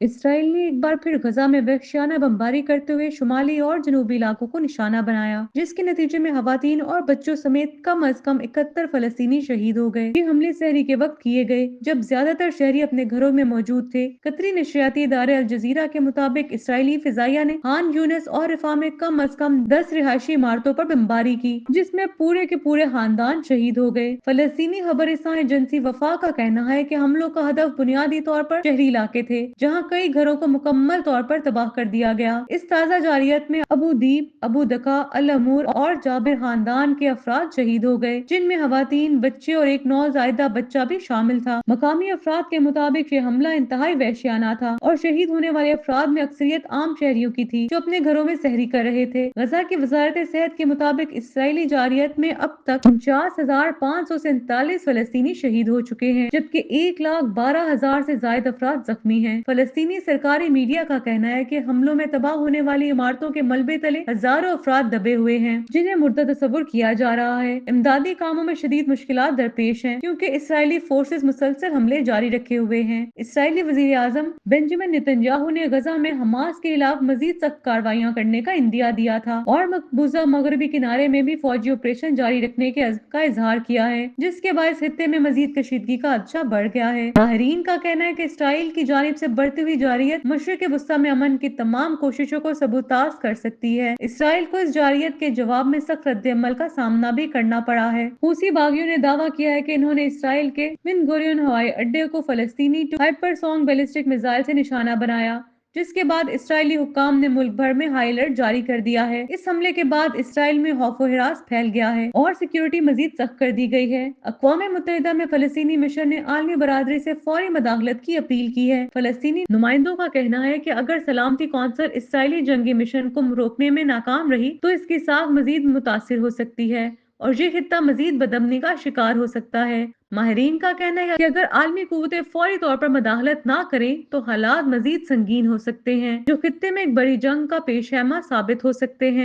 Israel ने एक बार फिर गजा में वहशियाना बमबारी करते हुए शुमाली और जनूबी इलाकों को निशाना बनाया, जिसके नतीजे में खवातीन और बच्चों समेत कम अज कम 71 फलस्तीनी शहीद हो गए। ये हमले सहरी के वक्त किए गए जब ज्यादातर शहरी अपने घरों में मौजूद थे। कतरी नशरियाती इदारे अल जजीरा के मुताबिक इसराइली फिजाइया ने खान यूनिस और रिफा में कम अज कम 10 रिहायशी इमारतों पर बमबारी की, जिसमें पूरे के पूरे खानदान शहीद हो गए। फलस्तीनी खबरिस्तान एजेंसी वफा का कहना है कि हमलों का हदफ बुनियादी तौर पर शहरी इलाके थे, जहां कई घरों को मुकम्मल तौर पर तबाह कर दिया गया। इस ताज़ा जारियत में अबू दीब, अबू दका, अल अमूर और जाबिर खानदान के अफराद शहीद हो गए, जिनमें खवातीन, बच्चे और एक नौज़ायदा बच्चा भी शामिल था। मकामी अफराद के मुताबिक ये हमला इंतहाई वहशियाना था और शहीद होने वाले अफराद में अक्सरियत आम शहरियों की थी, जो अपने घरों में सहरी कर रहे थे। गजा की वजारत सेहत के मुताबिक इसराइली जारियत में अब तक 49,547 फलस्तीनी शहीद हो चुके हैं, जबकि 1,12,000 से ज्यादा अफराद जख्मी हैं। फलस्तीनी सरकारी मीडिया का कहना है कि हमलों में तबाह होने वाली इमारतों के मलबे तले हजारों अफराद दबे हुए हैं, जिन्हें मुर्दा तस्वुर किया जा रहा है। इमदादी कामों में शदीद मुश्किलात दरपेश हैं, क्योंकि इसराइली फोर्सेस मुसलसल हमले जारी रखे हुए हैं। इसराइली वजीर आजम बेंजामिन नेतन्याहू ने गजा में हमास के खिलाफ मजीद सख्त कार्रवाइयां करने का इंदिया दिया था और मकबूजा मगरबी किनारे में भी फौजी ऑपरेशन जारी रखने के अज़्म का इजहार किया है, जिसके बायस खित्ते में मजीद कशीदगी का खदशा बढ़ गया है। माहिरीन का कहना है कि इसराइल की जानिब से बढ़ती हुई जारियत मशरिक वस्ता में अमन की तमाम कोशिशों को सबूताज कर सकती है। इसराइल को इस जारियत के जवाब में सख्त रद्द-ए-अमल का सामना भी करना पड़ा है। हूसी बागियों ने दावा किया है कि इन्होंने इसराइल के बिन गुरियन हवाई अड्डे को फलस्तीनी हाइपरसोनिक बैलिस्टिक मिसाइल से निशाना बनाया, जिसके बाद इसराइली हुक्काम ने मुल्क भर में हाई अलर्ट जारी कर दिया है। इस हमले के बाद इसराइल में खौफ हिरास फैल गया है और सिक्योरिटी मजीद सख्त कर दी गई है। अक़वाम मुत्तहिदा में फलस्तीनी मिशन ने आलमी बरादरी से फौरी मदाखलत की अपील की है। फलस्तीनी नुमाइंदों का कहना है कि अगर सलामती कौंसिल इसराइली जंगी मिशन को रोकने में नाकाम रही तो इसकी साख मजीद मुतासिर हो सकती है और ये खित्ता मजीद बदअमनी का शिकार हो सकता है। माहिरीन का कहना है कि अगर आलमी कुव्वतें फौरी तौर पर मदाखलत ना करें तो हालात मजीद संगीन हो सकते हैं, जो खित्ते में एक बड़ी जंग का पेशहमा साबित हो सकते हैं।